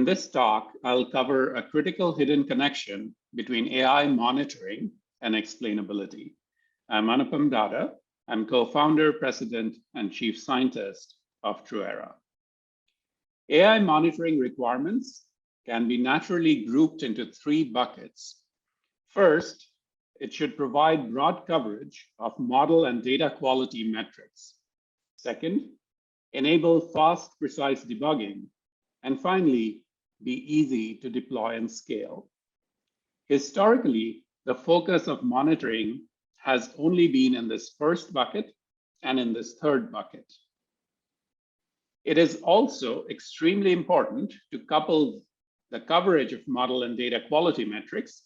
In this talk, I'll cover a critical hidden connection between AI monitoring and explainability. I'm Anupam Dada. I'm co-founder, president, and chief scientist of TruEra. AI monitoring requirements can be naturally grouped into three buckets. First, it should provide broad coverage of model and data quality metrics. Second, enable fast, precise debugging. And finally, be easy to deploy and scale. Historically, the focus of monitoring has only been in this first bucket and in this third bucket. It is also extremely important to couple the coverage of model and data quality metrics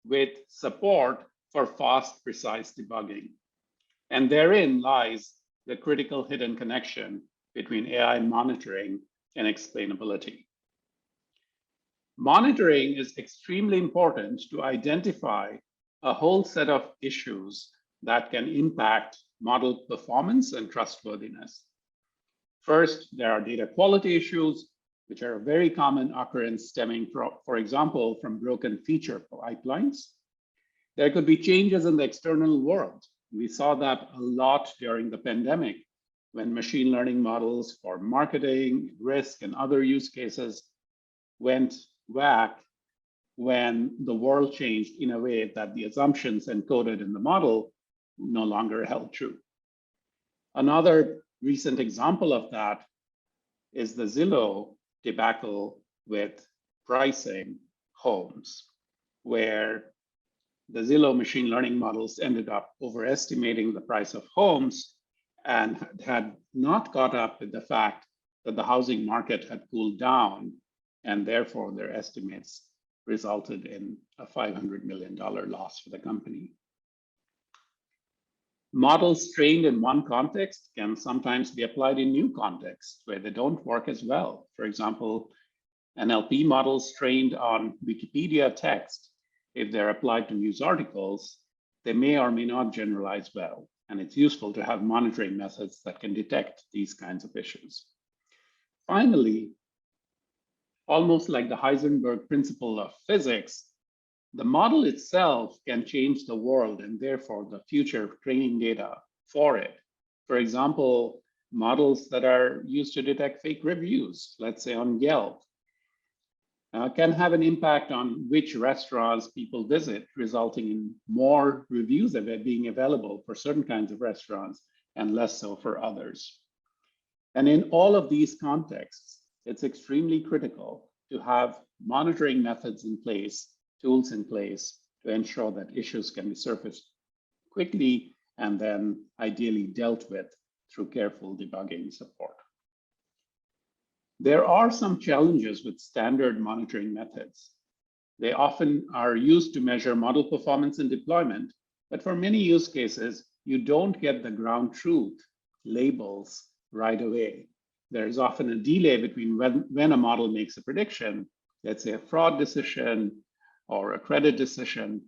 with support for fast, precise debugging. And therein lies the critical hidden connection between AI monitoring and explainability. Monitoring is extremely important to identify a whole set of issues that can impact model performance and trustworthiness. First, there are data quality issues, which are a very common occurrence stemming from, for example, from broken feature pipelines. There could be changes in the external world. We saw that a lot during the pandemic when machine learning models for marketing, risk, and other use cases went whack when the world changed in a way that the assumptions encoded in the model no longer held true. Another recent example of that is the Zillow debacle with pricing homes, where the Zillow machine learning models ended up overestimating the price of homes and had not caught up with the fact that the housing market had cooled down, and therefore their estimates resulted in a $500 million loss for the company. Models trained in one context can sometimes be applied in new contexts where they don't work as well. For example, NLP models trained on Wikipedia text, if they're applied to news articles, they may or may not generalize well. And it's useful to have monitoring methods that can detect these kinds of issues. Finally, almost like the Heisenberg principle of physics, the model itself can change the world and therefore the future training data for it. For example, models that are used to detect fake reviews, let's say on Yelp, can have an impact on which restaurants people visit, resulting in more reviews being available for certain kinds of restaurants and less so for others. And in all of these contexts, it's extremely critical to have monitoring methods in place, tools in place to ensure that issues can be surfaced quickly and then ideally dealt with through careful debugging support. There are some challenges with standard monitoring methods. They often are used to measure model performance and deployment, but for many use cases, you don't get the ground truth labels right away. There's often a delay between when a model makes a prediction, let's say a fraud decision or a credit decision,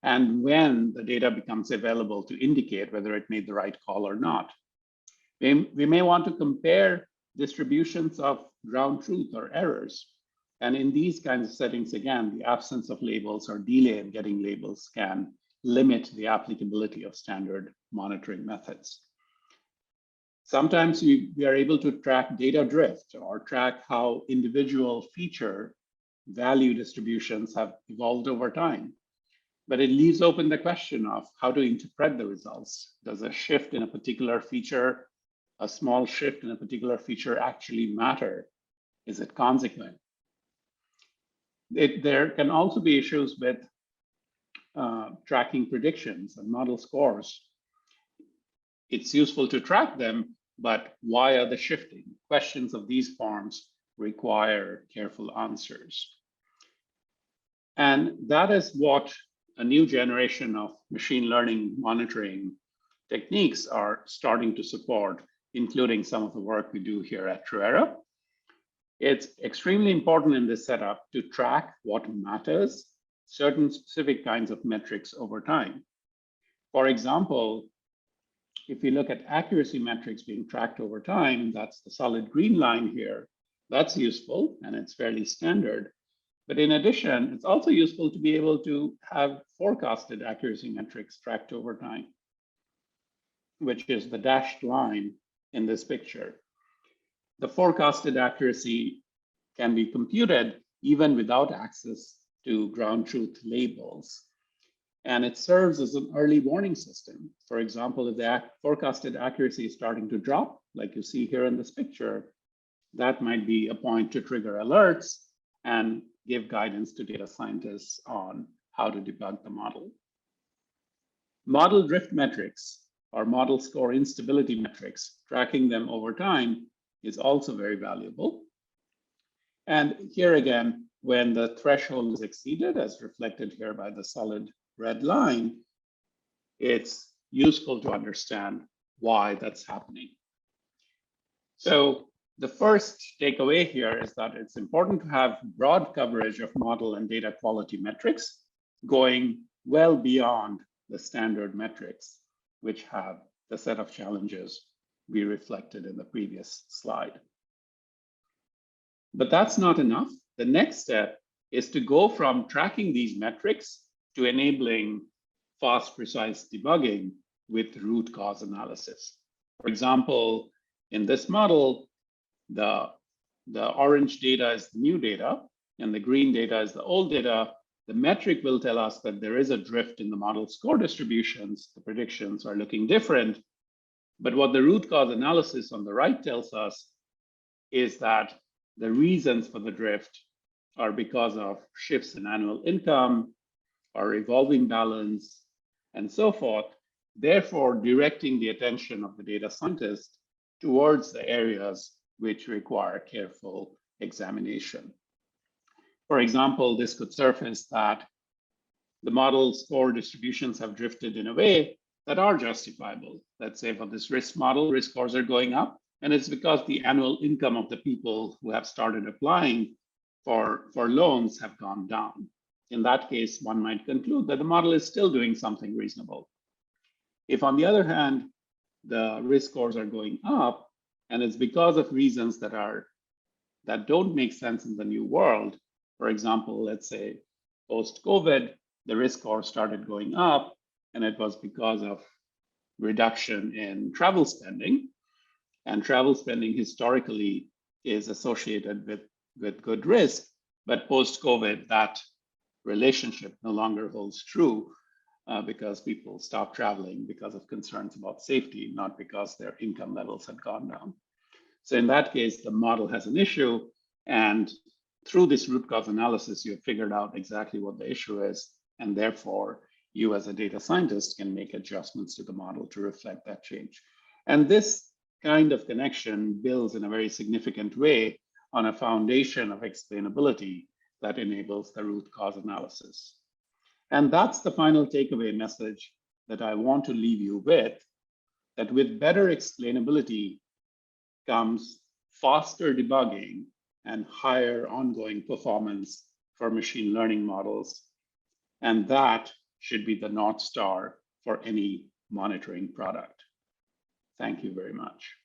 and when the data becomes available to indicate whether it made the right call or not. We may want to compare distributions of ground truth or errors. And in these kinds of settings, again, the absence of labels or delay in getting labels can limit the applicability of standard monitoring methods. Sometimes we are able to track data drift or track how individual feature value distributions have evolved over time. But it leaves open the question of how to interpret the results. Does a shift in a particular feature, a small shift in a particular feature actually matter? Is it consequent? There can also be issues with tracking predictions and model scores. It's useful to track them, but why are they shifting? Questions of these forms require careful answers. And that is what a new generation of machine learning monitoring techniques are starting to support, including some of the work we do here at TruEra. It's extremely important in this setup to track what matters, certain specific kinds of metrics over time. For example, if you look at accuracy metrics being tracked over time, that's the solid green line here. That's useful and it's fairly standard. But in addition, it's also useful to be able to have forecasted accuracy metrics tracked over time, which is the dashed line in this picture. The forecasted accuracy can be computed even without access to ground truth labels. And it serves as an early warning system. For example, if the forecasted accuracy is starting to drop, like you see here in this picture, that might be a point to trigger alerts and give guidance to data scientists on how to debug the model. Model drift metrics or model score instability metrics, tracking them over time is also very valuable. And here again, when the threshold is exceeded, as reflected here by the solid red line, it's useful to understand why that's happening. So the first takeaway here is that it's important to have broad coverage of model and data quality metrics going well beyond the standard metrics, which have the set of challenges we reflected in the previous slide. But that's not enough. The next step is to go from tracking these metrics to enabling fast, precise debugging with root cause analysis. For example, in this model, the orange data is the new data and the green data is the old data. The metric will tell us that there is a drift in the model score distributions. The predictions are looking different. But what the root cause analysis on the right tells us is that the reasons for the drift are because of shifts in annual income or revolving balance and so forth, therefore directing the attention of the data scientist towards the areas which require careful examination. For example, this could surface that the model score distributions have drifted in a way that are justifiable. Let's say for this risk model, risk scores are going up, and it's because the annual income of the people who have started applying for loans have gone down. In that case, one might conclude that the model is still doing something reasonable. If, on the other hand, the risk scores are going up, and it's because of reasons that don't make sense in the new world. For example, let's say post-COVID, the risk score started going up, and it was because of reduction in travel spending. And travel spending historically is associated with good risk, but post-COVID, that relationship no longer holds true because people stop traveling because of concerns about safety, not because their income levels had gone down. So in that case, the model has an issue, and through this root cause analysis, you have figured out exactly what the issue is, and therefore you as a data scientist can make adjustments to the model to reflect that change. And this kind of connection builds in a very significant way on a foundation of explainability that enables the root cause analysis. And that's the final takeaway message that I want to leave you with, that with better explainability comes faster debugging and higher ongoing performance for machine learning models. And that should be the North Star for any monitoring product. Thank you very much.